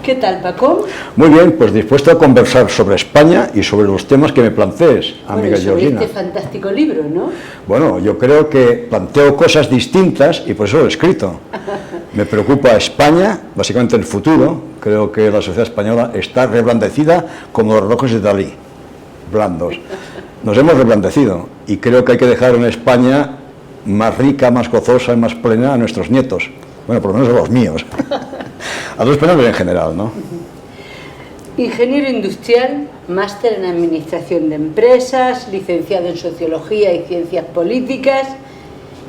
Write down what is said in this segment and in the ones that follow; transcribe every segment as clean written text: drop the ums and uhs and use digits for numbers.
¿Qué tal, Paco? Muy bien, pues dispuesto a conversar sobre España y sobre los temas que me plantees, amiga Georgina. Este fantástico libro, ¿no? Bueno, yo creo que planteo cosas distintas y por eso lo he escrito. Me preocupa España, básicamente el futuro. Creo que la sociedad española está reblandecida como los relojes de Dalí, blandos. Nos hemos reblandecido y creo que hay que dejar una España más rica, más gozosa y más plena a nuestros nietos. Bueno, por lo menos a los míos. A los españoles en general, ¿no? Ingeniero industrial, máster en administración de empresas, licenciado en sociología y ciencias políticas.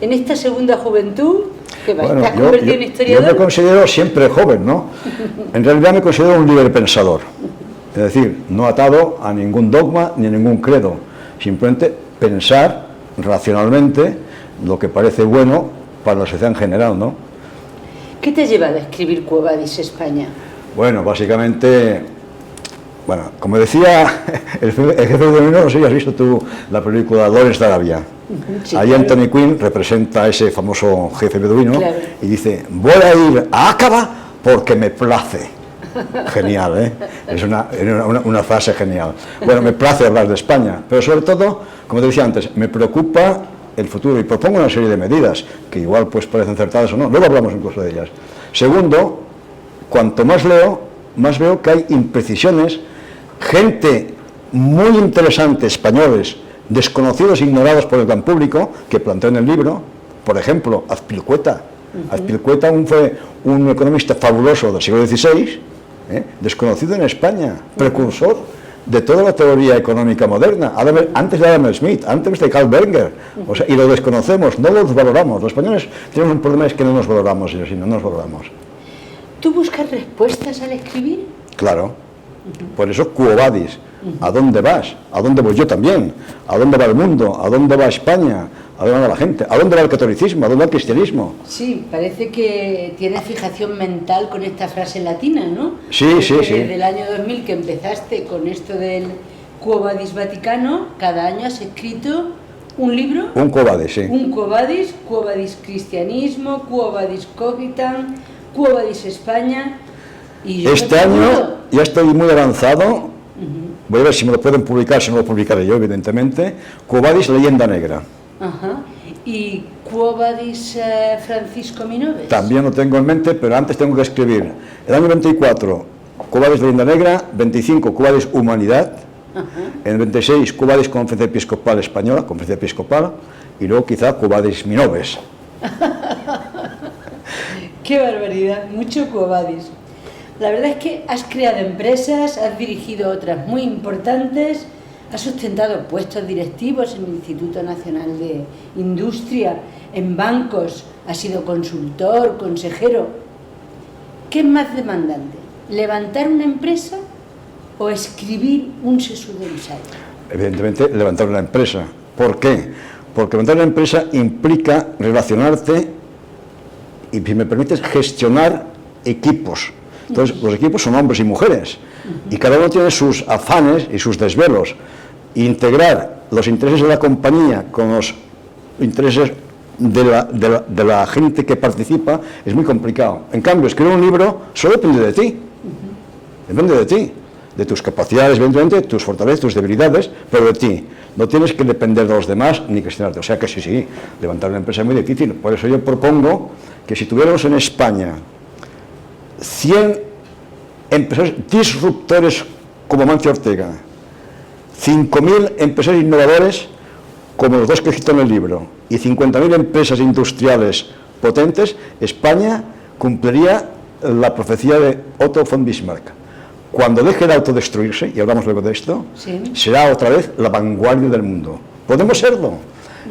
En esta segunda juventud, ¿qué va? ¿Te has convertido en historiador? Yo me considero siempre joven, ¿no? En realidad me considero un libre pensador. Es decir, no atado a ningún dogma ni a ningún credo. Simplemente pensar racionalmente lo que parece bueno para la sociedad en general, ¿no? ¿Qué te ha llevado a escribir Quo Vadis España? Bueno, básicamente, bueno, como decía el jefe de Domino, no sé si has visto tú la película Lawrence de Arabia. Sí, ahí claro. Anthony Quinn representa a ese famoso jefe beduino, claro. Y dice, voy a ir a Aqaba porque me place. Genial, ¿eh? Es una frase genial. Bueno, me place hablar de España, pero sobre todo, como te decía antes, me preocupa el futuro y propongo una serie de medidas que igual pues parecen acertadas o no, luego hablamos incluso de ellas. Segundo, cuanto más leo, más veo que hay imprecisiones, gente muy interesante, españoles, desconocidos e ignorados por el gran público, que planteo en el libro. Por ejemplo, Azpilicueta. Azpilicueta fue un economista fabuloso del siglo XVI, desconocido en España, precursor de toda la teoría económica moderna, antes de Adam Smith, antes de Carl Berger, o sea, y lo desconocemos, no los valoramos. Los españoles tenemos un problema, es que no nos valoramos, y no nos valoramos. ¿Tú buscas respuestas al escribir? Claro, por eso Quo Vadis. ¿A dónde vas? ¿A dónde voy yo también? ¿A dónde va el mundo? ¿A dónde va España? ¿A dónde va la gente? ¿A dónde va el catolicismo? ¿A dónde va el cristianismo? Sí, parece que tienes fijación mental con esta frase latina, ¿no? Sí, sí. Desde el año 2000 que empezaste con esto del Quo Vadis Vaticano, cada año has escrito un libro. Un Quo Vadis, sí. Un Quo Vadis Cristianismo, Quo Vadis Cogitam, Quo Vadis España. Y este año ya estoy muy avanzado. Voy a ver si me lo pueden publicar, si no lo publicaré yo, evidentemente. Quo Vadis Leyenda Negra. Ajá. ¿Y Quo Vadis Francisco Minoves? También lo tengo en mente, pero antes tengo que escribir. El año 24, Quo Vadis Leyenda Negra. 25, Quo Vadis Humanidad. En el 26, Quo Vadis Conferencia Episcopal Española, Conferencia Episcopal. Y luego quizá Quo Vadis Minoves. ¡Qué barbaridad! Mucho Quo Vadis. La verdad es que has creado empresas, has dirigido otras muy importantes, has sustentado puestos directivos en el Instituto Nacional de Industria, en bancos, has sido consultor, consejero. ¿Qué es más demandante? ¿Levantar una empresa o escribir un sesudo ensayo? Evidentemente, levantar una empresa. ¿Por qué? Porque levantar una empresa implica relacionarte y, si me permites, gestionar equipos. Entonces, los equipos son hombres y mujeres, y cada uno tiene sus afanes y sus desvelos. Integrar los intereses de la compañía con los intereses de la gente que participa es muy complicado. En cambio, escribir un libro solo depende de ti. Depende de ti, de tus capacidades, evidentemente, tus fortalezas, tus debilidades, pero de ti. No tienes que depender de los demás ni gestionarte. O sea que sí, levantar una empresa es muy difícil. Por eso yo propongo que si tuviéramos en España 100 empresarios disruptores como Mancio Ortega, 5.000 empresarios innovadores como los dos que cito en el libro y 50.000 empresas industriales potentes, España cumpliría la profecía de Otto von Bismarck. Cuando deje de autodestruirse, y hablamos luego de esto, sí, será otra vez la vanguardia del mundo. ¿Podemos serlo?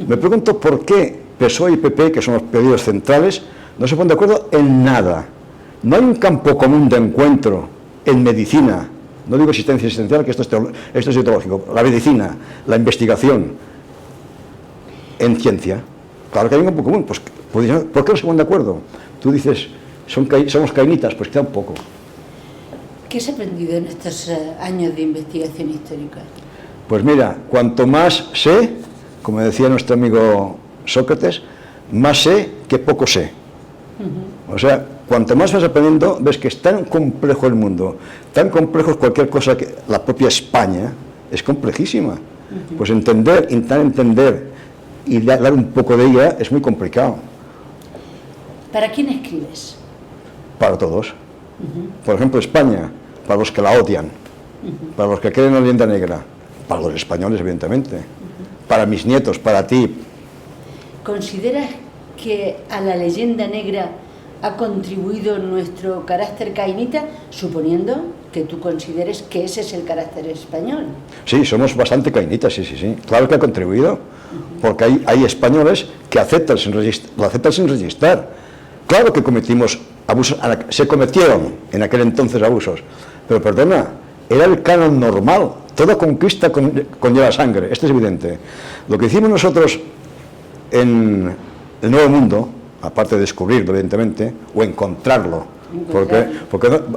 Me pregunto por qué PSOE y PP, que son los pedidos centrales, no se ponen de acuerdo en nada. No hay un campo común de encuentro en medicina, no digo existencia existencial, que esto es ideológico, la medicina, la investigación, en ciencia. Claro que hay un campo común, pues, ¿por qué no se ponen de acuerdo? Tú dices, somos cainitas, pues queda un poco. ¿Qué has aprendido en estos años de investigación histórica? Pues mira, cuanto más sé, como decía nuestro amigo Sócrates, más sé que poco sé. O sea, cuanto más vas aprendiendo, ves que es tan complejo el mundo, tan complejo cualquier cosa, que la propia España es complejísima. Pues intentar entender y dar un poco de ella es muy complicado. ¿Para quién escribes? Para todos. Por ejemplo, España, para los que la odian, para los que creen en la leyenda negra, para los españoles, evidentemente, para mis nietos, para ti. ¿Consideras que a la leyenda negra ha contribuido nuestro carácter cainita, suponiendo que tú consideres que ese es el carácter español? Sí, somos bastante cainitas, sí. Claro que ha contribuido, porque hay españoles que lo aceptan sin registrar. Claro que cometimos abusos, se cometieron en aquel entonces abusos, pero perdona, era el canon normal. Toda conquista conlleva sangre, esto es evidente. Lo que hicimos nosotros en el Nuevo Mundo, aparte de descubrirlo, evidentemente, o encontrarlo, porque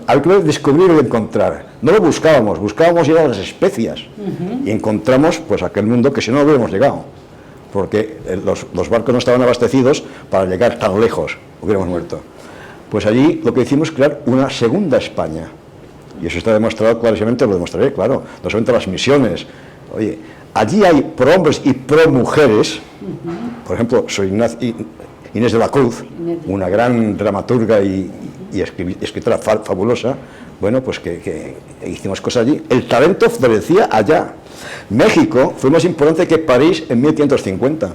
hay que descubrir y encontrar. No lo buscábamos ir a las especias y encontramos pues aquel mundo que si no hubiéramos llegado, porque los barcos no estaban abastecidos para llegar tan lejos, hubiéramos muerto. Pues allí lo que hicimos es crear una segunda España, y eso está demostrado clarísimamente, lo demostraré, claro, no solamente las misiones. Oye, allí hay pro hombres y pro mujeres. Por ejemplo, soy Inés de la Cruz, una gran dramaturga y escritora fabulosa. Bueno, pues que hicimos cosas allí. El talento florecía allá. México fue más importante que París en 1550.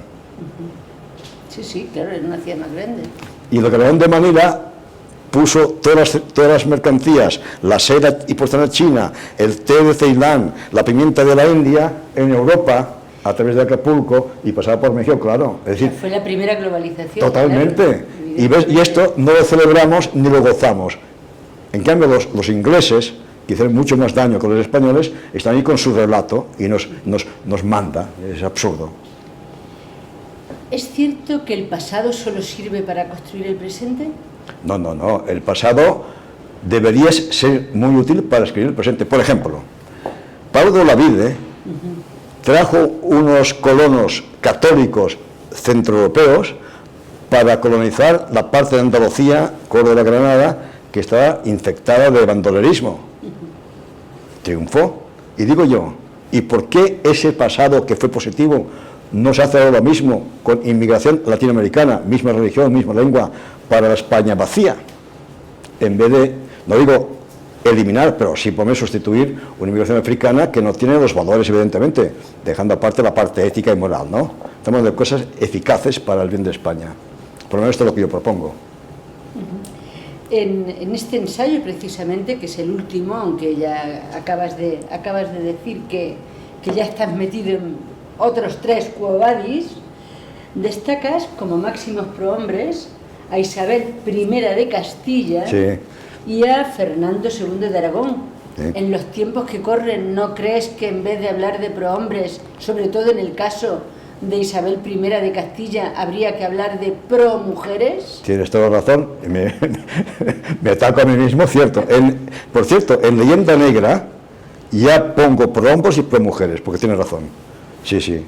Sí, claro, era una ciudad más grande. Y el Galeón de Manila puso todas las mercancías, la seda y porcelana china, el té de Ceilán, la pimienta de la India, en Europa, a través de Acapulco, y pasaba por México, claro. Es decir, fue la primera globalización. Totalmente. Claro. Y esto no lo celebramos ni lo gozamos. En cambio, los ingleses, que hicieron mucho más daño que los españoles, están ahí con su relato y nos manda. Es absurdo. ¿Es cierto que el pasado solo sirve para construir el presente? No. El pasado debería ser muy útil para escribir el presente. Por ejemplo, Pablo de Olavide trajo unos colonos católicos centroeuropeos para colonizar la parte de Andalucía, Córdoba, Granada, que estaba infectada de bandolerismo. Triunfó. Y digo yo, ¿y por qué ese pasado que fue positivo no se hace ahora lo mismo con inmigración latinoamericana, misma religión, misma lengua, para la España vacía? En vez de, no digo eliminar, pero sí poner, sustituir una inmigración africana que no tiene los valores, evidentemente, dejando aparte la parte ética y moral, ¿no? Estamos hablando de cosas eficaces para el bien de España. Por lo menos esto es lo que yo propongo. En este ensayo, precisamente, que es el último, aunque ya acabas de decir que ya estás metido en otros 3 Quo Vadis, destacas como máximos prohombres a Isabel I de Castilla, sí, y a Fernando II de Aragón. Sí. En los tiempos que corren, ¿no crees que en vez de hablar de prohombres, sobre todo en el caso de Isabel I de Castilla, habría que hablar de promujeres? Tienes toda razón, me ataco a mí mismo, cierto. Por cierto, en Leyenda Negra ya pongo prohombres y promujeres, porque tienes razón. Sí.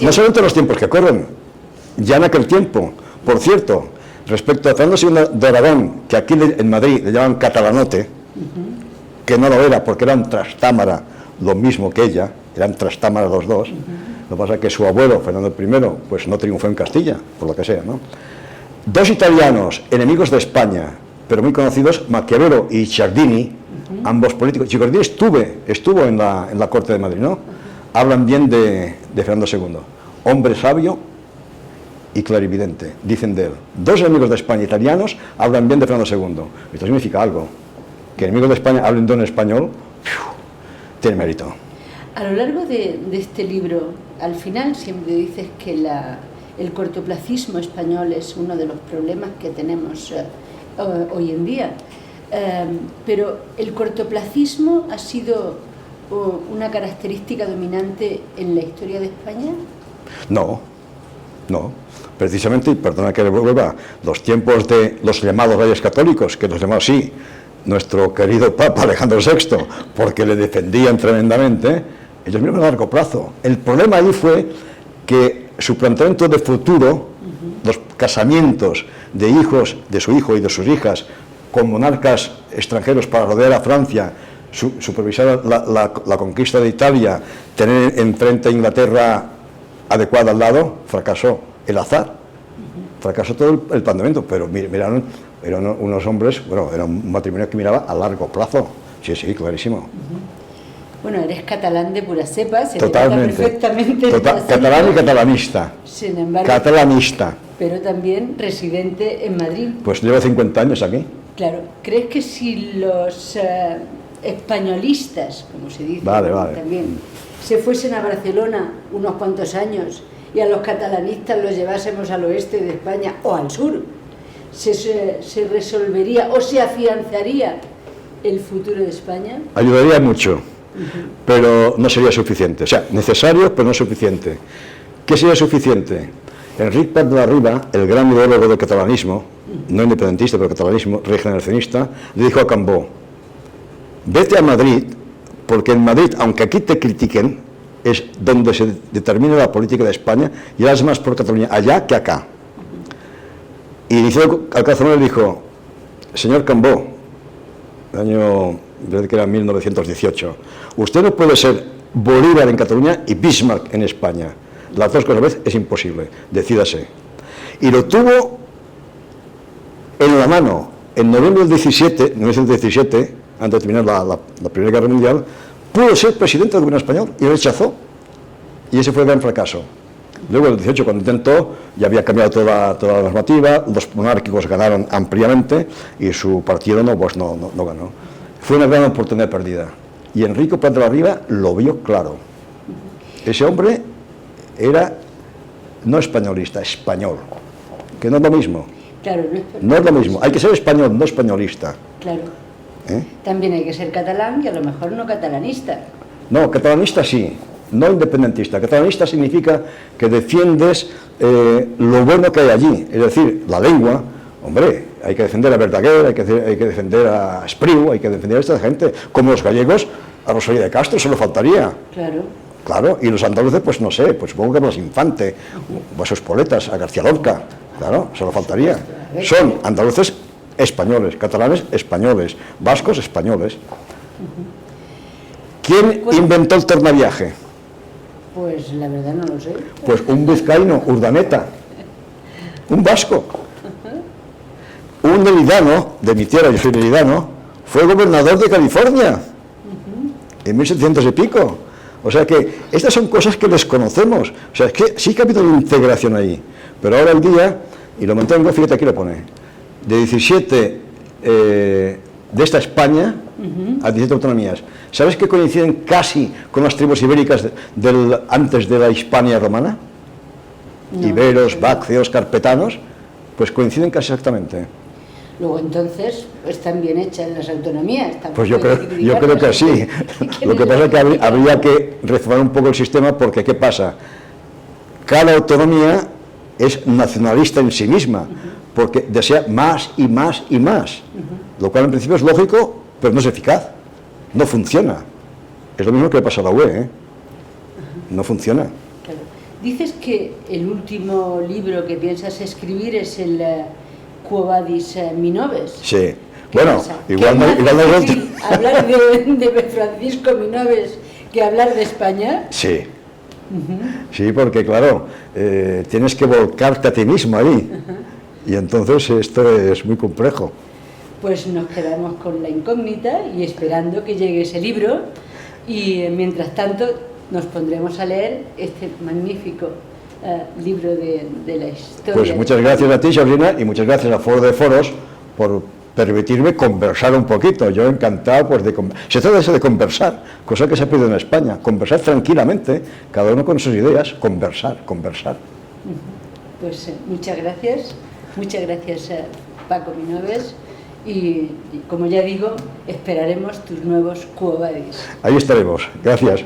No solamente en los tiempos que corren, ya en aquel tiempo. Por cierto, respecto a Fernando II de Aragón, que aquí en Madrid le llaman catalanote, que no lo era porque era un trastámara, lo mismo que ella, eran trastámaras los dos. Lo que pasa es que su abuelo, Fernando I, pues no triunfó en Castilla, por lo que sea, ¿no? 2 italianos, enemigos de España, pero muy conocidos, Maquiavelo y Ciardini, ambos políticos. Ciardini estuvo en la corte de Madrid, ¿no? Hablan bien de Fernando II. Hombre sabio y clarividente, dicen de él. 2 enemigos de España italianos hablan bien de Fernando II. Esto significa algo. Que enemigos de España hablen de un español, tiene mérito. A lo largo de este libro, al final siempre dices que el cortoplacismo español es uno de los problemas que tenemos hoy en día. Pero ¿el cortoplacismo ha sido una característica dominante en la historia de España? No. Precisamente, y perdona que le vuelva, los tiempos de los llamados reyes católicos, que los llamamos así, nuestro querido Papa Alejandro VI, porque le defendían tremendamente, ellos miraban a largo plazo. El problema ahí fue que su planteamiento de futuro los casamientos de hijos, de su hijo y de sus hijas, con monarcas extranjeros para rodear a Francia, supervisar la conquista de Italia, tener enfrente a Inglaterra adecuada al lado, fracasó el azar, fracasó todo el planteamiento, pero eran unos hombres, bueno, era un matrimonio que miraba a largo plazo, sí, clarísimo. Bueno, eres catalán de pura cepa, se totalmente, perfectamente. Catalán y catalanista. Sin embargo, catalanista. Pero también residente en Madrid. Pues llevo 50 años aquí. Claro, ¿crees que si los españolistas, como se dice también, se fuesen a Barcelona unos cuantos años y a los catalanistas los llevásemos al oeste de España o al sur, se resolvería o se afianzaría el futuro de España? Ayudaría mucho, pero no sería suficiente. O sea, necesario, pero no suficiente. ¿Qué sería suficiente? Enric Prat de la Riba, el gran ideólogo del catalanismo, no independentista, pero catalanismo, regeneracionista, le dijo a Cambó: vete a Madrid, porque en Madrid, aunque aquí te critiquen, es donde se determina la política de España, y harás más por Cataluña allá que acá. Y Liceo Alcázar le dijo: señor Cambó, el año, creo que era 1918, usted no puede ser Bolívar en Cataluña y Bismarck en España. Las dos cosas a la vez es imposible, decídase. Y lo tuvo en la mano. En noviembre del 1917, antes de terminar la Primera Guerra Mundial, pudo ser presidente del gobierno español y rechazó. Y ese fue el gran fracaso. Luego, en el 18, cuando intentó, ya había cambiado toda la normativa, los monárquicos ganaron ampliamente y su partido no ganó. Fue una gran oportunidad perdida. Y Enrique Prat de la Riba lo vio claro. Ese hombre era no españolista, español, que no es lo mismo. Claro, no es lo mismo. Hay que ser español, no españolista. Claro. También hay que ser catalán y a lo mejor no catalanista. No, catalanista sí, no independentista. Catalanista significa que defiendes lo bueno que hay allí, es decir, la lengua. Hombre, hay que defender a Verdaguer, hay que defender a Espriu, hay que defender a esta gente. Como los gallegos, a Rosalía de Castro, solo faltaría. Claro, y los andaluces, pues no sé, pues supongo que a Blas Infante, o a sus poletas, a García Lorca, claro, solo faltaría. Son andaluces españoles, catalanes españoles, vascos españoles. ¿Quién inventó el tornaviaje? Pues la verdad no lo sé. Pues un vizcaíno, Urdaneta, un vasco. Un meridano, de mi tierra, yo soy meridano, fue gobernador de California, en 1700 y pico. O sea que estas son cosas que desconocemos. O sea, es que sí que ha habido una integración ahí. Pero ahora el día, y lo mantengo, fíjate aquí lo pone, de 17 de esta España a 17 autonomías. ¿Sabes que coinciden casi con las tribus ibéricas antes de la Hispania romana? No, iberos, bacceos, carpetanos, pues coinciden casi exactamente. Luego entonces están bien hechas las autonomías. Pues yo creo que sí. Lo que pasa es que habría que reformar un poco el sistema, porque ¿qué pasa? Cada autonomía es nacionalista en sí misma, porque desea más y más y más, lo cual en principio es lógico, pero no es eficaz, no funciona. Es lo mismo que le pasa a la UE, no funciona. Claro. Dices que el último libro que piensas escribir es el Quo Vadis Minoves. Sí. Bueno, igual no hablar de Francisco Minoves que hablar de España. Sí. Sí, porque claro, tienes que volcarte a ti mismo ahí. Y entonces esto es muy complejo. Pues nos quedamos con la incógnita y esperando que llegue ese libro, y mientras tanto nos pondremos a leer este magnífico libro de la historia. Pues muchas gracias a ti, Sabrina, y muchas gracias a Foro de Foros por permitirme conversar un poquito. Yo encantado, pues se trata de eso, de conversar, cosa que se ha pedido en España, conversar tranquilamente, cada uno con sus ideas, conversar. Pues muchas gracias Paco Minoves, y como ya digo, esperaremos tus nuevos Quo Vadis. Ahí estaremos, gracias.